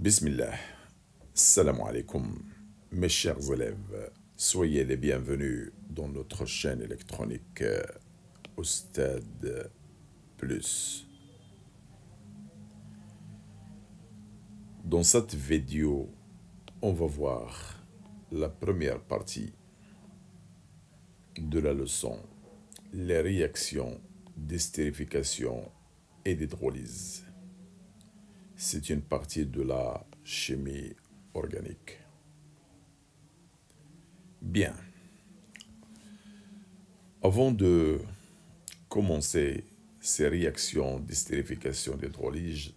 Bismillah, salam alaikum, mes chers élèves, soyez les bienvenus dans notre chaîne électronique Oustad Plus. Dans cette vidéo, on va voir la première partie de la leçon, les réactions d'estérification et d'hydrolyse. C'est une partie de la chimie organique. Bien. Avant de commencer ces réactions d'estérification d'hydrolyse,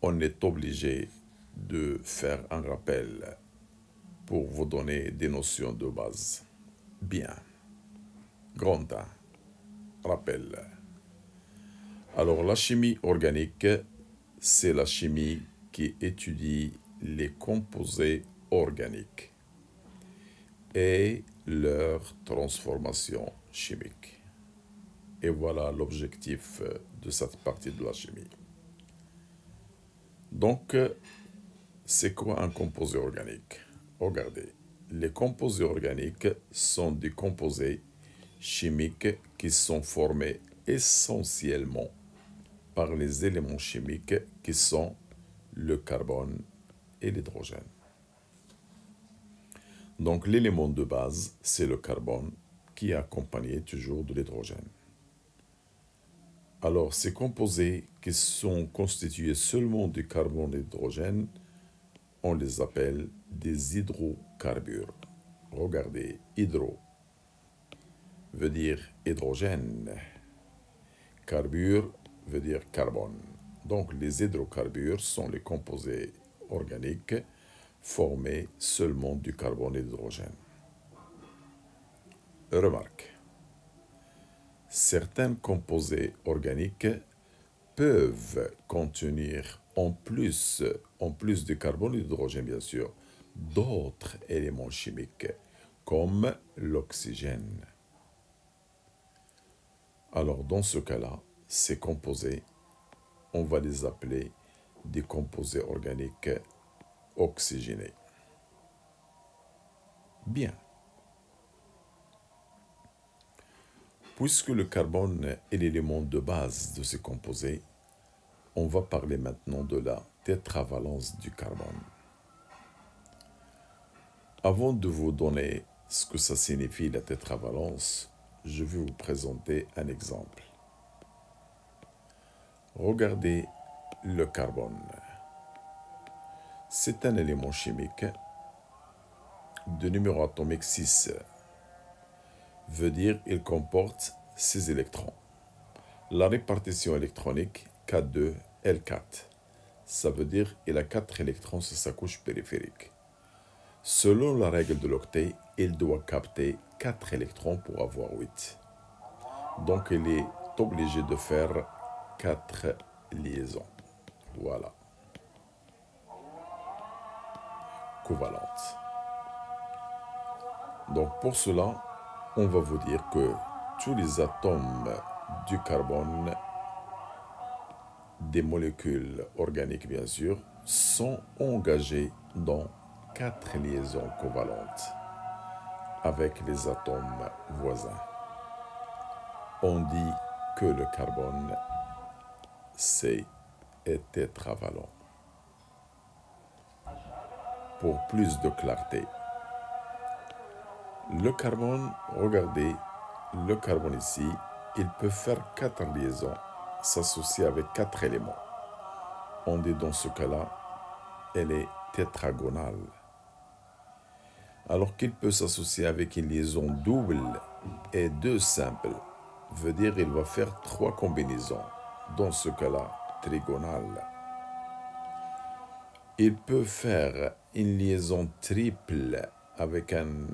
on est obligé de faire un rappel pour vous donner des notions de base. Bien. Grand A. Rappel. Alors, la chimie organique, c'est la chimie qui étudie les composés organiques et leur transformation chimique. Et voilà l'objectif de cette partie de la chimie. Donc, c'est quoi un composé organique? Regardez, les composés organiques sont des composés chimiques qui sont formés essentiellement par les éléments chimiques qui sont le carbone et l'hydrogène. Donc l'élément de base, c'est le carbone qui est accompagné toujours de l'hydrogène. Alors ces composés qui sont constitués seulement du carbone et de l'hydrogène, on les appelle des hydrocarbures. Regardez, hydro veut dire hydrogène, carbure veut dire carbone. Donc les hydrocarbures sont les composés organiques formés seulement du carbone et de l'hydrogène. Remarque, certains composés organiques peuvent contenir en plus du carbone et de l'hydrogène bien sûr, d'autres éléments chimiques comme l'oxygène. Alors dans ce cas-là, ces composés, on va les appeler des composés organiques oxygénés. Bien. Puisque le carbone est l'élément de base de ces composés, on va parler maintenant de la tétravalence du carbone. Avant de vous donner ce que ça signifie la tétravalence, je vais vous présenter un exemple. Regardez le carbone. C'est un élément chimique de numéro atomique 6. Veut dire qu'il comporte 6 électrons. La répartition électronique K2L4. Ça veut dire qu'il a 4 électrons sur sa couche périphérique. Selon la règle de l'octet, il doit capter 4 électrons pour avoir 8. Donc il est obligé de faire 4 liaisons. Voilà. Covalentes. Donc pour cela, on va vous dire que tous les atomes du carbone, des molécules organiques bien sûr, sont engagés dans 4 liaisons covalentes avec les atomes voisins. On dit que le carbone est tétravalent. Pour plus de clarté, le carbone, regardez, le carbone ici, il peut faire 4 liaisons, s'associer avec 4 éléments. On dit dans ce cas-là, elle est tétragonale. Alors qu'il peut s'associer avec une liaison double et 2 simples, veut dire qu'il va faire 3 combinaisons. Dans ce cas-là, trigonale. Il peut faire une liaison triple avec un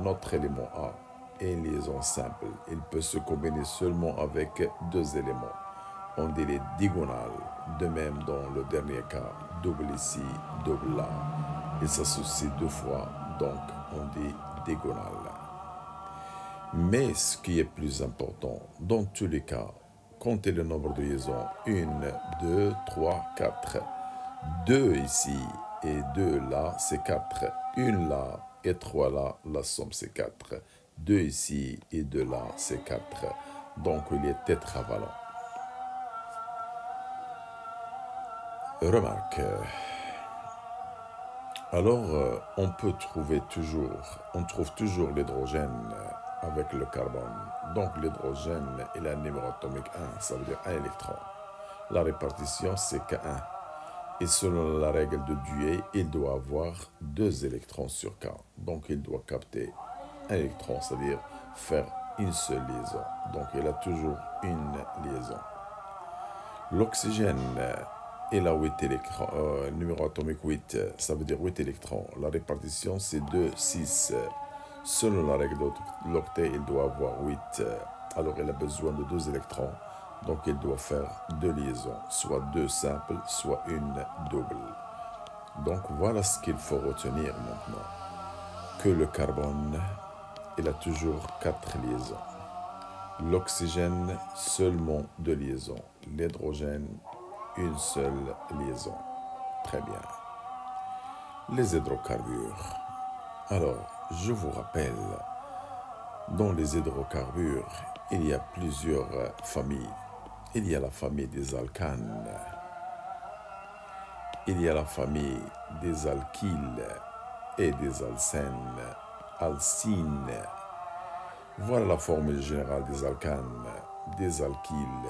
autre élément A et une liaison simple. Il peut se combiner seulement avec 2 éléments. On dit les digonales. De même, dans le dernier cas, double ici, double là. Il s'associe 2 fois, donc on dit digonale. Mais ce qui est plus important, dans tous les cas, comptez le nombre de liaisons. 1, 2, 3, 4. 2 ici et 2 là, c'est 4. 1 là et 3 là, la somme c'est 4. 2 ici et 2 là, c'est 4. Donc il est tétravalent. Remarque. Alors, on trouve toujours l'hydrogène avec le carbone. Donc l'hydrogène, il a un numéro atomique 1, ça veut dire 1 électron. La répartition, c'est K1. Et selon la règle de Dewey, il doit avoir 2 électrons sur K. Donc il doit capter un électron, c'est-à-dire faire une seule liaison. Donc il a toujours une liaison. L'oxygène, il a 8 électrons, numéro atomique 8, ça veut dire 8 électrons. La répartition, c'est 2, 6. Selon la règle de l'octet, il doit avoir 8. Alors il a besoin de 2 électrons. Donc il doit faire 2 liaisons, soit 2 simples, soit une double. Donc voilà ce qu'il faut retenir maintenant. Que le carbone, il a toujours 4 liaisons. L'oxygène, seulement 2 liaisons. L'hydrogène, une seule liaison. Très bien. Les hydrocarbures. Alors, je vous rappelle, dans les hydrocarbures, il y a plusieurs familles. Il y a la famille des alcanes. Il y a la famille des alkyles et des alcènes. Alcines. Voilà la formule générale des alcanes, des alkyles,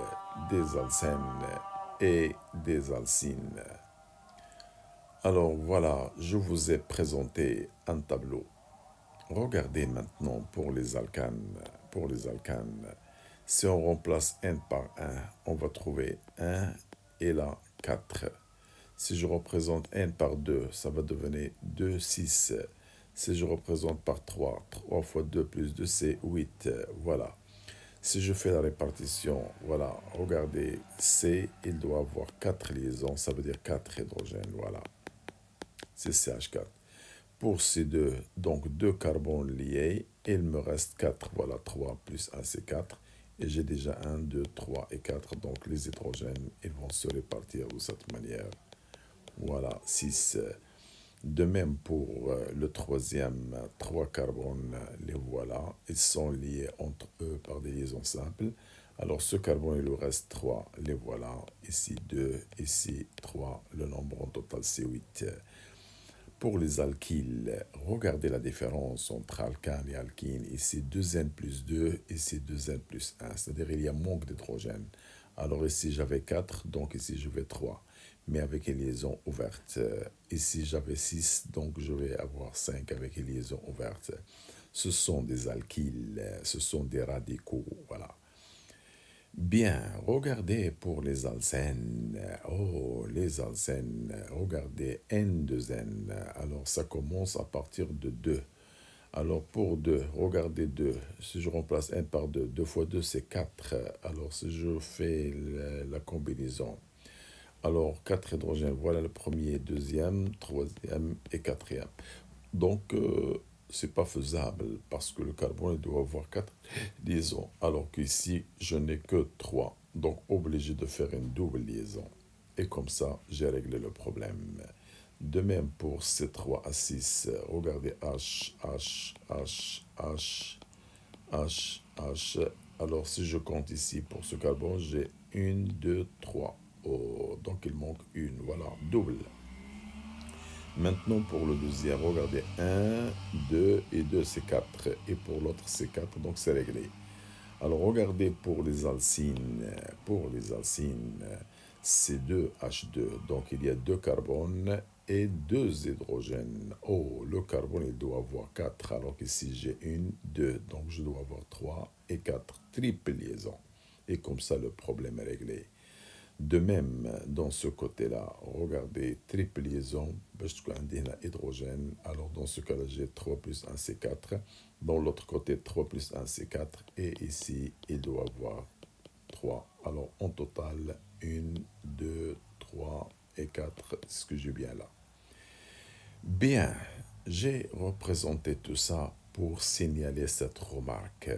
des alcènes et des alcines. Alors voilà, je vous ai présenté un tableau. Regardez maintenant pour les alcanes. Pour les alcanes, si on remplace 1 par 1, on va trouver 1 et là 4. Si je représente 1 par 2, ça va devenir 2, 6. Si je représente par 3, 3 fois 2 plus 2, c'est 8. Voilà. Si je fais la répartition, voilà, regardez, C, il doit avoir 4 liaisons, ça veut dire 4 hydrogènes, voilà. C'est CH4. Pour ces deux, donc 2 carbones liés, il me reste 4, voilà, 3 plus 1, c'est 4. Et j'ai déjà 1, 2, 3 et 4, donc les hydrogènes, ils vont se répartir de cette manière. Voilà, 6. De même pour le troisième, 3 carbones, les voilà. Ils sont liés entre eux par des liaisons simples. Alors ce carbone, il nous reste 3, les voilà. Ici 2, ici 3. Le nombre en total, c'est 8. Pour les alkyles, regardez la différence entre alcane et alkyne. Ici 2N plus 2, ici 2N plus 1. C'est-à-dire qu'il y a manque d'hydrogène. Alors ici j'avais 4, donc ici je vais 3. Mais avec une liaison ouverte. Ici j'avais 6, donc je vais avoir 5 avec une liaison ouverte. Ce sont des alkyles, ce sont des radicaux, voilà. Bien, regardez pour les alcènes. Oh, les alcènes, regardez N2N. Alors ça commence à partir de 2. Alors pour 2, regardez 2. Si je remplace 1 par 2, 2 fois 2 c'est 4. Alors si je fais la combinaison, alors 4 hydrogènes, voilà le premier, deuxième, troisième et quatrième. Donc c'est pas faisable parce que le carbone doit avoir 4 liaisons, alors qu'ici je n'ai que 3. Donc obligé de faire une double liaison. Et comme ça, j'ai réglé le problème. De même pour C3 à 6, regardez H, H, H, H, H, H. Alors si je compte ici pour ce carbone, j'ai 1, 2, 3. Oh, donc il manque une, voilà, double. Maintenant pour le deuxième, regardez 1, 2 et 2 c'est 4 et pour l'autre c'est 4, donc c'est réglé. Alors regardez pour les alcynes, c'est 2H2, donc il y a 2 carbones et 2 hydrogènes. Oh, le carbone il doit avoir 4, alors qu'ici j'ai 1, 2, donc je dois avoir 3 et 4, triple liaison. Et comme ça le problème est réglé. De même, dans ce côté-là, regardez, triple liaison, parce qu'on a hydrogène. Alors, dans ce cas-là, j'ai 3 plus 1, c'est 4. Dans l'autre côté, 3 plus 1, c'est 4. Et ici, il doit avoir 3. Alors, en total, 1, 2, 3 et 4, ce que j'ai bien là. Bien, j'ai représenté tout ça pour signaler cette remarque.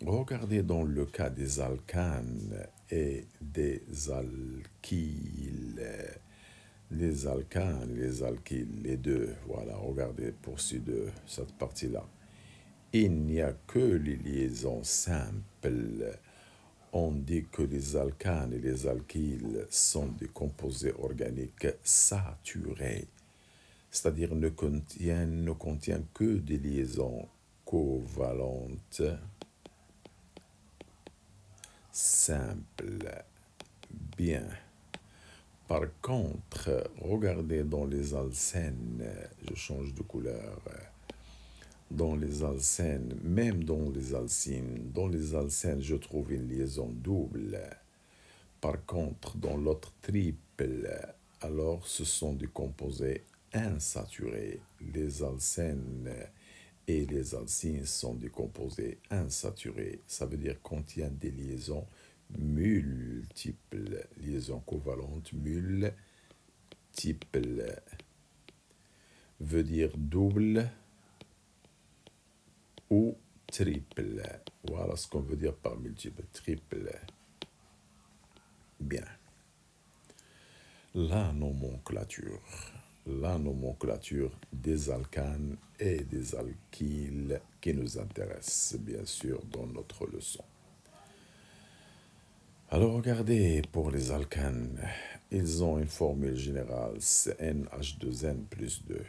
Regardez dans le cas des alcanes et des alkyles. Les alcanes, les alkyles, les deux. Voilà, regardez pour cette partie-là. Il n'y a que les liaisons simples. On dit que les alcanes et les alkyles sont des composés organiques saturés, c'est-à-dire ne contiennent que des liaisons covalentes simples. Bien. Par contre, regardez dans les alcènes, je change de couleur. Dans les alcènes, même dans les alcènes, je trouve une liaison double. Par contre, dans l'autre triple, alors ce sont des composés insaturés. Les alcènes et les alcynes sont des composés insaturés. Ça veut dire contiennent des liaisons multiples, liaisons covalentes multiples, veut dire double ou triple. Voilà ce qu'on veut dire par multiple, triple. Bien. La nomenclature des alcanes et des alkyles qui nous intéresse, bien sûr, dans notre leçon. Alors, regardez, pour les alcanes, ils ont une formule générale, c'est NH2N plus 2.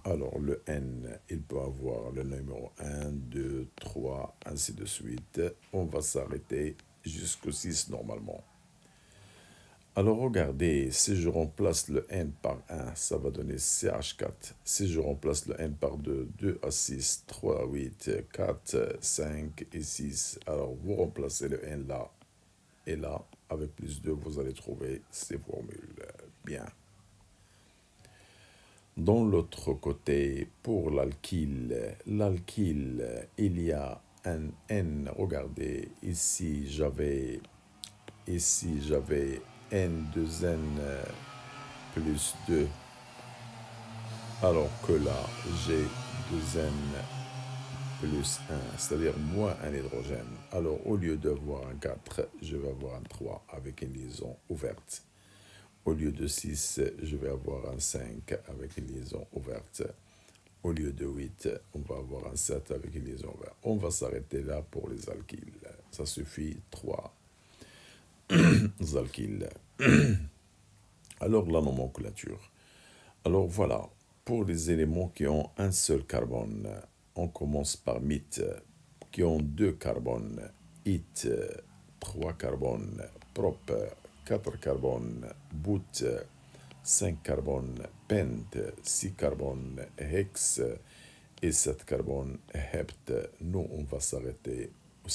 Alors, le N, il peut avoir le numéro 1, 2, 3, ainsi de suite. On va s'arrêter jusqu'au 6 normalement. Alors, regardez, si je remplace le N par 1, ça va donner CH4. Si je remplace le N par 2, 2 à 6, 3 à 8, 4, 5 et 6. Alors, vous remplacez le N là et là, avec plus 2, vous allez trouver ces formules. Bien. Dans l'autre côté, pour l'alkyle, il y a un N. Regardez, ici, j'avais N2N plus 2, alors que là, j'ai 2N plus 1, c'est-à-dire moins un hydrogène. Alors, au lieu d'avoir un 4, je vais avoir un 3 avec une liaison ouverte. Au lieu de 6, je vais avoir un 5 avec une liaison ouverte. Au lieu de 8, on va avoir un 7 avec une liaison ouverte. On va s'arrêter là pour les alkyles. Ça suffit, 3 alkyles. Alors, la nomenclature. Alors, voilà. Pour les éléments qui ont un seul carbone, on commence par mit, qui ont 2 carbones, it, 3 carbones, prop, 4 carbones, but, 5 carbones, pent, 6 carbones, hex et 7 carbones, hept. Nous, on va s'arrêter au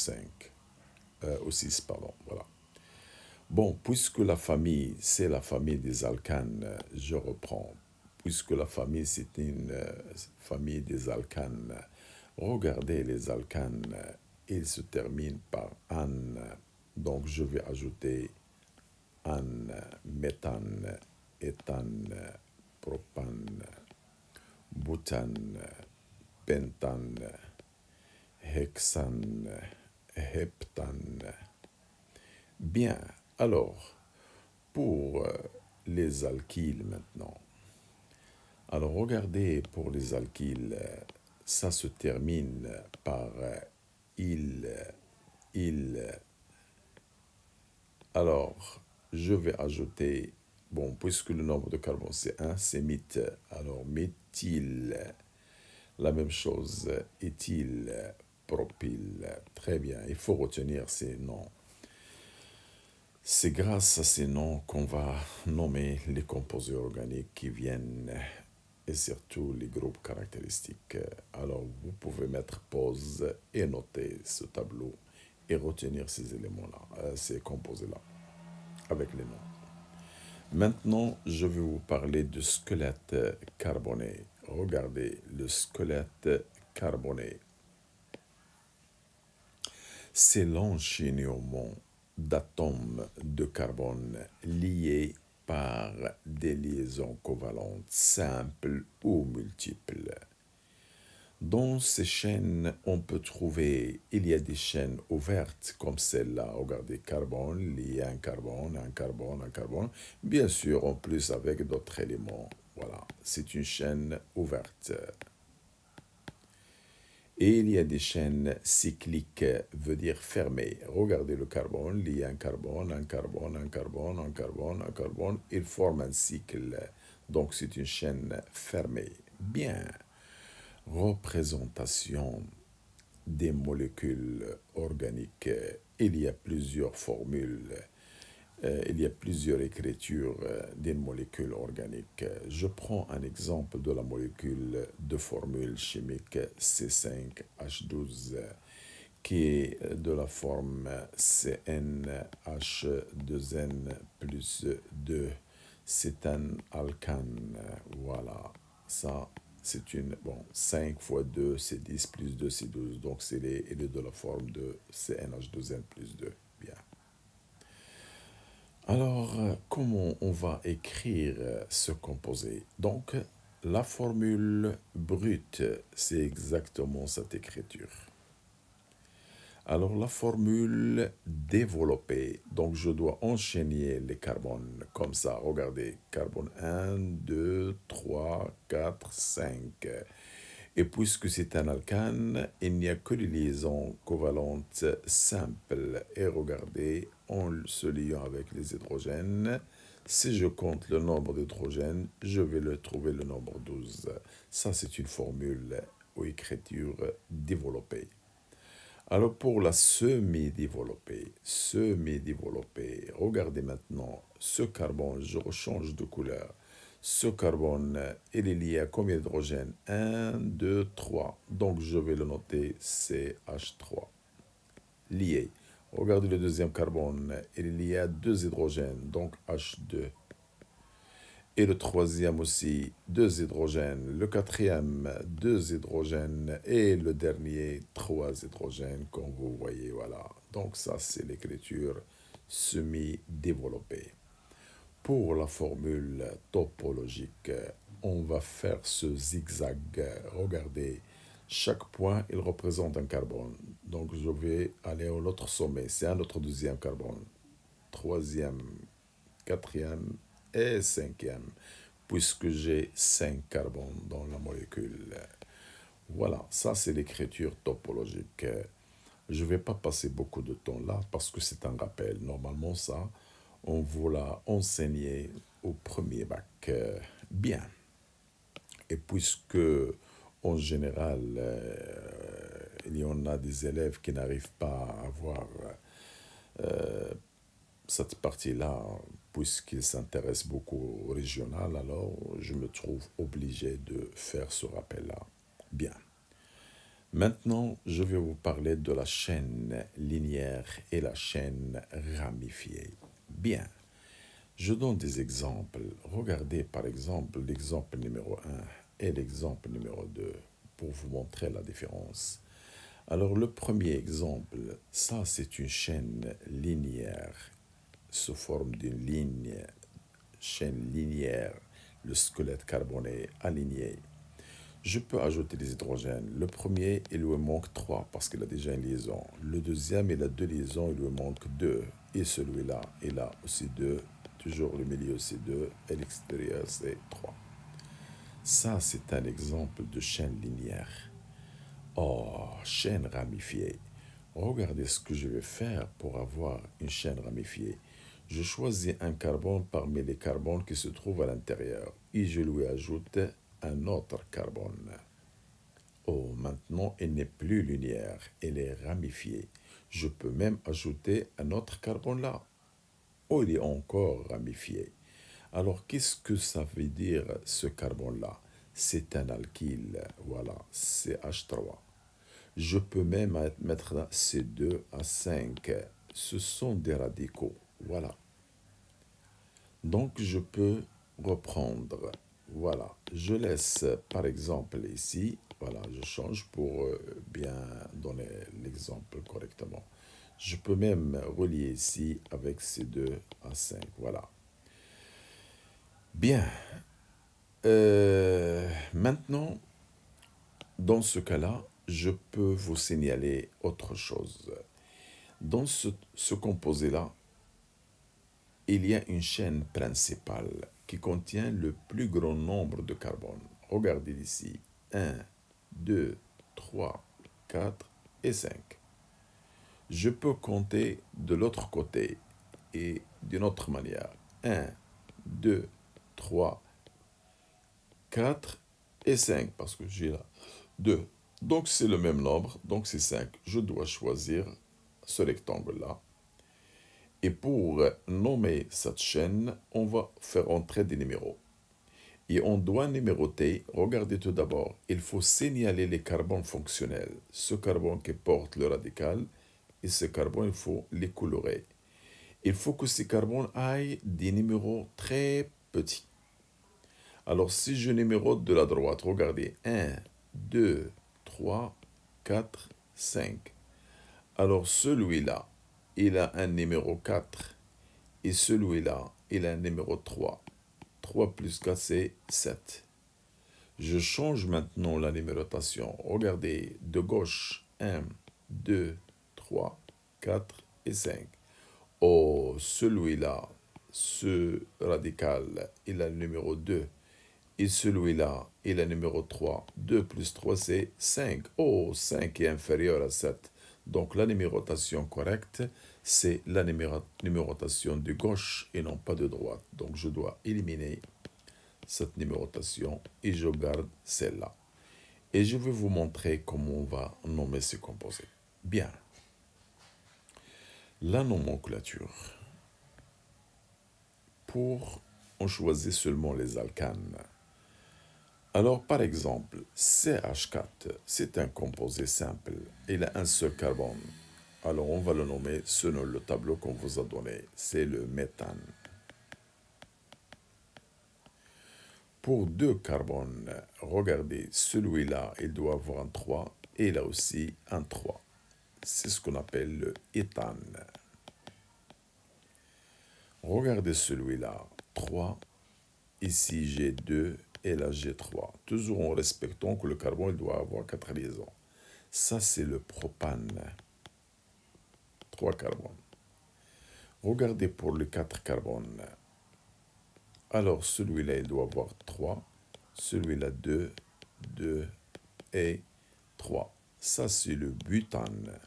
6, pardon, voilà. Bon, puisque la famille, c'est la famille des alcanes, je reprends. Puisque la famille, c'est une famille des alcanes, regardez les alcanes, ils se terminent par ane. Donc, je vais ajouter ane, méthane, éthane, propane, butane, pentane, hexane, heptane. Bien, alors, pour les alkyles maintenant. Alors, regardez, pour les alkyles, ça se termine par il. Alors, je vais ajouter, bon, puisque le nombre de carbone c'est 1, c'est mit. Alors, méthyle, la même chose, éthyle, propyle. Très bien, il faut retenir ces noms. C'est grâce à ces noms qu'on va nommer les composés organiques qui viennent et surtout les groupes caractéristiques. Alors, vous pouvez mettre pause et noter ce tableau et retenir ces éléments-là, ces composés-là, avec les noms. Maintenant, je vais vous parler du squelette carboné. Regardez le squelette carboné. C'est l'enchaînement d'atomes de carbone liés par des liaisons covalentes simples ou multiples. Dans ces chaînes, on peut trouver, il y a des chaînes ouvertes comme celle-là. Regardez, carbone, lié à un carbone, un carbone, un carbone. Bien sûr, en plus avec d'autres éléments. Voilà, c'est une chaîne ouverte. Et il y a des chaînes cycliques, veut dire fermées. Regardez le carbone, lié à un carbone, un carbone, un carbone, un carbone, un carbone. Il forme un cycle. Donc c'est une chaîne fermée. Bien. Représentation des molécules organiques. Il y a plusieurs formules, il y a plusieurs écritures des molécules organiques. Je prends un exemple de la molécule de formule chimique C5H12 qui est de la forme CnH2n plus 2. C'est un alcane. Voilà, ça c'est une, bon, 5 fois 2, c'est 10, plus 2, c'est 12. Donc, il est de la forme de CnH2n plus 2. Bien. Alors, comment on va écrire ce composé? Donc, la formule brute, c'est exactement cette écriture. Alors, la formule développée, donc je dois enchaîner les carbones comme ça. Regardez, carbone 1, 2, 3, 4, 5. Et puisque c'est un alcane, il n'y a que les liaisons covalentes simples. Et regardez, en se liant avec les hydrogènes, si je compte le nombre d'hydrogènes, je vais le trouver le nombre 12. Ça, c'est une formule ou écriture développée. Alors pour la semi-développée, regardez maintenant ce carbone, je rechange de couleur. Ce carbone, il est lié à combien d'hydrogènes? 1, 2, 3. Donc je vais le noter CH3. Lié. Regardez le deuxième carbone, il est lié à 2 hydrogènes, donc H2. Et le troisième aussi, 2 hydrogènes. Le quatrième, 2 hydrogènes. Et le dernier, 3 hydrogènes, comme vous voyez, voilà. Donc ça, c'est l'écriture semi-développée. Pour la formule topologique, on va faire ce zigzag. Regardez, chaque point, il représente un carbone. Donc je vais aller à l'autre sommet. C'est un autre deuxième carbone. Troisième, quatrième et cinquième, puisque j'ai 5 carbones dans la molécule. Voilà, ça c'est l'écriture topologique. Je ne vais pas passer beaucoup de temps là parce que c'est un rappel. Normalement, ça, on vous l'a enseigné au premier bac. Bien. Et puisque, en général, il y en a des élèves qui n'arrivent pas à avoir cette partie-là, puisqu'il s'intéresse beaucoup au régional, alors je me trouve obligé de faire ce rappel-là. Bien. Maintenant, je vais vous parler de la chaîne linéaire et la chaîne ramifiée. Bien. Je donne des exemples. Regardez par exemple l'exemple numéro 1 et l'exemple numéro 2 pour vous montrer la différence. Alors le premier exemple, ça c'est une chaîne linéaire sous forme d'une ligne, chaîne linéaire, le squelette carboné aligné. Je peux ajouter des hydrogènes. Le premier, il lui manque 3 parce qu'il a déjà une liaison. Le deuxième, il a 2 liaisons, il lui manque 2. Et celui-là, il a aussi 2. Toujours le milieu, c'est 2. Et l'extérieur, c'est 3. Ça, c'est un exemple de chaîne linéaire. Oh, chaîne ramifiée. Regardez ce que je vais faire pour avoir une chaîne ramifiée. Je choisis un carbone parmi les carbones qui se trouvent à l'intérieur et je lui ajoute un autre carbone. Oh, maintenant, elle n'est plus linéaire, elle est ramifiée. Je peux même ajouter un autre carbone là. Oh, il est encore ramifié. Alors, qu'est-ce que ça veut dire ce carbone-là? C'est un alkyle, voilà, CH3. Je peux même mettre là C2 à 5. Ce sont des radicaux, voilà. Donc, je peux reprendre. Voilà, je laisse par exemple ici, voilà, je change pour bien donner l'exemple correctement. Je peux même relier ici avec ces 2 à 5, voilà. Bien, maintenant, Dans ce cas-là, je peux vous signaler autre chose. Dans ce composé-là, il y a une chaîne principale qui contient le plus grand nombre de carbone. Regardez ici. 1, 2, 3, 4 et 5. Je peux compter de l'autre côté et d'une autre manière. 1, 2, 3, 4 et 5 parce que j'ai là 2. Donc c'est le même nombre, donc c'est 5. Je dois choisir ce rectangle-là. Et pour nommer cette chaîne, on va faire entrer des numéros. Et on doit numéroter. Regardez tout d'abord, il faut signaler les carbones fonctionnels. Ce carbone qui porte le radical et ce carbone, il faut les colorer. Il faut que ces carbones aient des numéros très petits. Alors si je numérote de la droite, regardez, 1, 2, 3, 4, 5. Alors celui-là, il a un numéro 4 et celui-là, il a un numéro 3. 3 plus 4, c'est 7. Je change maintenant la numérotation. Regardez, de gauche, 1, 2, 3, 4 et 5. Oh, celui-là, ce radical, il a le numéro 2. Et celui-là, il a le numéro 3. 2 plus 3, c'est 5. Oh, 5 est inférieur à 7. Donc la numérotation correcte, c'est la numérotation de gauche et non pas de droite. Donc je dois éliminer cette numérotation et je garde celle-là. Et je vais vous montrer comment on va nommer ces composés. Bien. La nomenclature. On choisit seulement les alcanes. Alors, par exemple, CH4, c'est un composé simple. Il a un seul carbone. Alors, on va le nommer selon le tableau qu'on vous a donné. C'est le méthane. Pour 2 carbones, regardez, celui-là, il doit avoir un 3 et il a aussi un 3. C'est ce qu'on appelle le éthane. Regardez celui-là, 3. Ici, j'ai 2 et là, j'ai 3. Toujours en respectant que le carbone il doit avoir 4 liaisons. Ça, c'est le propane. 3 carbones. Regardez pour le 4 carbones. Alors, celui-là, il doit avoir 3. Celui-là, 2, 2 et 3. Ça, c'est le butane.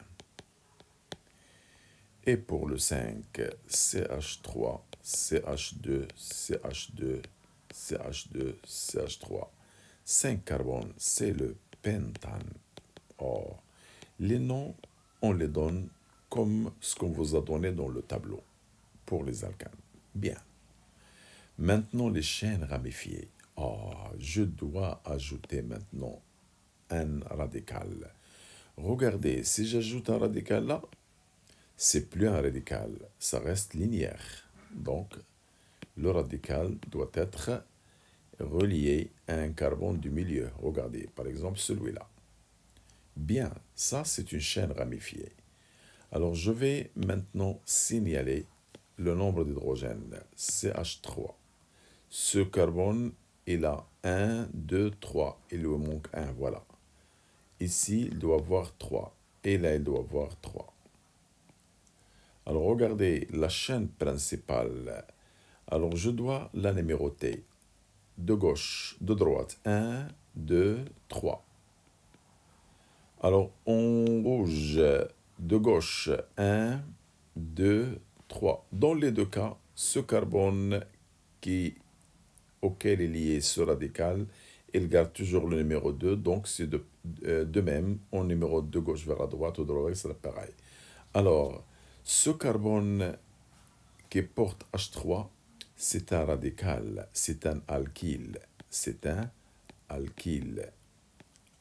Et pour le 5, CH3, CH2, CH2, CH2, CH3. 5 carbones, c'est le pentane. Or, les noms, on les donne comme ce qu'on vous a donné dans le tableau pour les alcanes. Bien. Maintenant, les chaînes ramifiées. Oh, je dois ajouter maintenant un radical. Regardez, si j'ajoute un radical là, c'est plus un radical, ça reste linéaire. Donc, le radical doit être relié à un carbone du milieu. Regardez, par exemple, celui-là. Bien, ça, c'est une chaîne ramifiée. Alors, je vais maintenant signaler le nombre d'hydrogènes, CH3. Ce carbone, il a 1, 2, 3. Il lui manque 1, voilà. Ici, il doit avoir 3. Et là, il doit avoir 3. Alors, regardez la chaîne principale. Alors, je dois la numéroter. De gauche, de droite. 1, 2, 3. Alors, en rouge, de gauche, 1, 2, 3. Dans les deux cas, ce carbone auquel est lié ce radical, il garde toujours le numéro 2. Donc, c'est de même, on numérote de gauche vers la droite ou de l'oreille, c'est pareil. Alors, ce carbone qui porte H3, c'est un radical, c'est un alkyle, c'est un alkyle.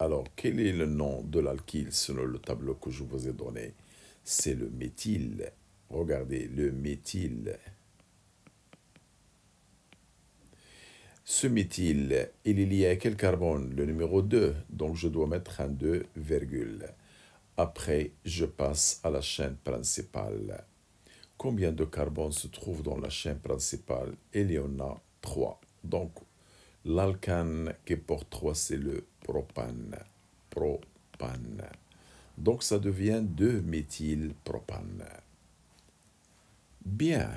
Alors, quel est le nom de l'alkyle selon le tableau que je vous ai donné? C'est le méthyle. Regardez, le méthyle. Ce méthyle, il est lié à quel carbone? Le numéro 2, donc je dois mettre un 2, virgule. Après, je passe à la chaîne principale. Combien de carbones se trouvent dans la chaîne principale? Il y en a 3. Donc, l'alcane qui porte 3, c'est le propane. propane. Donc ça devient 2-méthylpropane. Bien,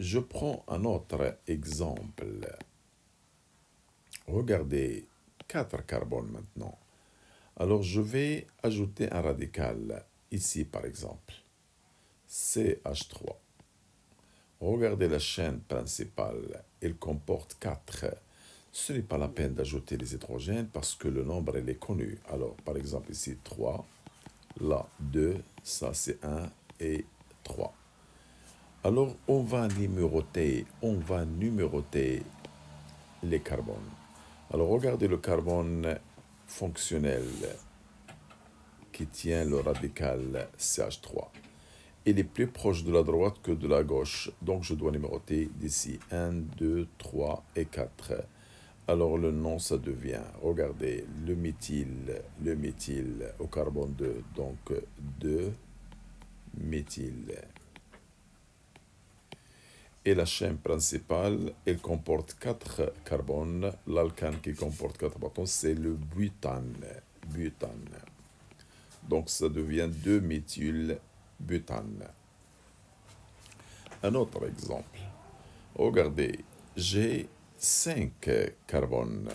je prends un autre exemple. Regardez, 4 carbones maintenant. Alors je vais ajouter un radical, ici par exemple, CH3. Regardez la chaîne principale, elle comporte 4. Ce n'est pas la peine d'ajouter les hydrogènes parce que le nombre elle est connu. Alors par exemple ici 3, là 2, ça c'est 1 et 3. Alors on va numéroter les carbones. Alors regardez le carbone fonctionnel qui tient le radical CH3. Il est plus proche de la droite que de la gauche, donc je dois numéroter d'ici 1, 2, 3 et 4. Alors le nom ça devient, regardez, le méthyle au carbone 2, donc 2-méthyle. Et la chaîne principale, elle comporte 4 carbones. L'alcane qui comporte 4 protons, c'est le butane. Donc ça devient 2-méthylbutane. Un autre exemple. Regardez, j'ai 5 carbones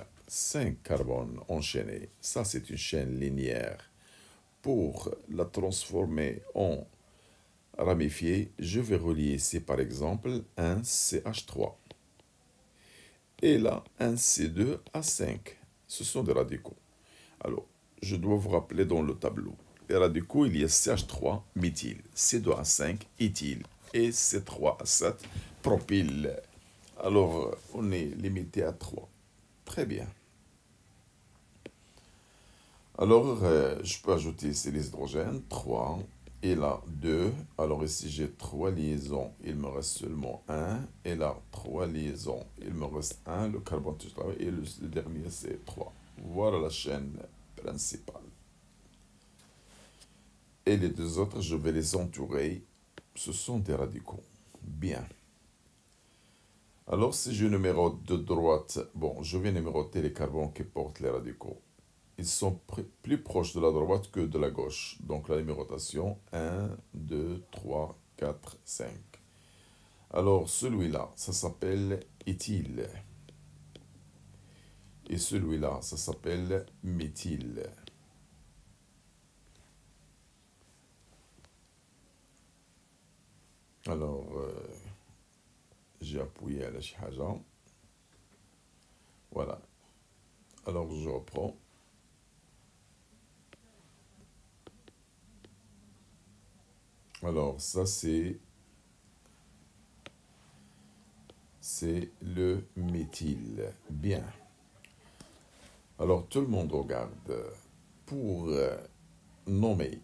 enchaînés. Ça, c'est une chaîne linéaire. Pour la transformer en ramifiée, je vais relier ici, par exemple, un CH3. Et là, un C2H5. Ce sont des radicaux. Alors, je dois vous rappeler dans le tableau. Les radicaux, il y a CH3 méthyle, C2H5 éthyle et C3H7 propyle. Alors, on est limité à 3. Très bien. Alors, je peux ajouter ici les hydrogènes, 3, et là, 2. Alors ici, j'ai 3 liaisons, il me reste seulement 1. Et là, 3 liaisons, il me reste 1. Le carbone, et le dernier, c'est 3. Voilà la chaîne principale. Et les deux autres, je vais les entourer. Ce sont des radicaux. Bien. Alors, si je numérote de droite, bon, je vais numéroter les carbones qui portent les radicaux. Ils sont plus proches de la droite que de la gauche. Donc, la numérotation, 1, 2, 3, 4, 5. Alors, celui-là, ça s'appelle éthyle. Et celui-là, ça s'appelle méthyle. Alors, j'ai appuyé à la chihaja. Voilà. Alors, je reprends. Alors, ça, c'est le méthyle. Bien. Alors, tout le monde regarde. Pour nommer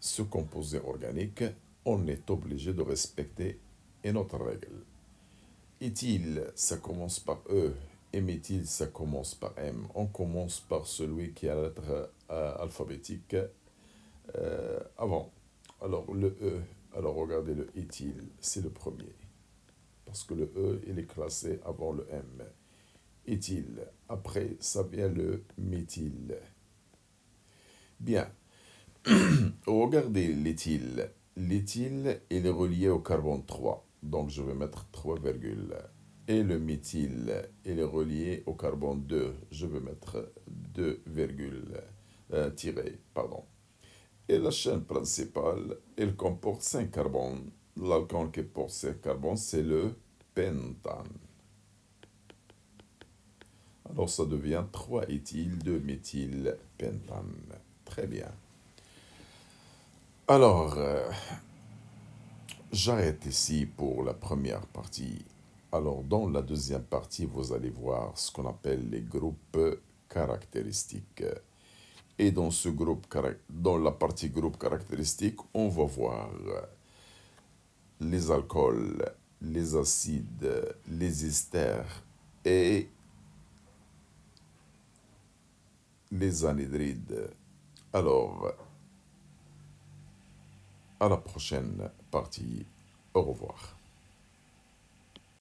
ce composé organique, on est obligé de respecter une autre règle. Éthyle, ça commence par E, et méthyle, ça commence par M. On commence par celui qui a la lettre alphabétique avant. Alors, le E, alors regardez le éthyle, c'est le premier. Parce que le E, il est classé avant le M. Éthyle. Après, ça vient le méthyle. Bien. Regardez l'éthyle. L'éthyle, il est relié au carbone 3. Donc, je vais mettre 3 virgules. Et le méthyle, il est relié au carbone 2. Je vais mettre 2 virgules. Pardon. Et la chaîne principale, elle comporte 5 carbones. L'alcane qui porte 5 carbones, c'est le pentane. Alors, ça devient 3 éthyle, 2 méthyle, pentane. Très bien. Alors, j'arrête ici pour la première partie. Alors, dans la deuxième partie, vous allez voir ce qu'on appelle les groupes caractéristiques. Et dans dans la partie groupe caractéristique, on va voir les alcools, les acides, les esters et les anhydrides. Alors, à la prochaine partie. Au revoir.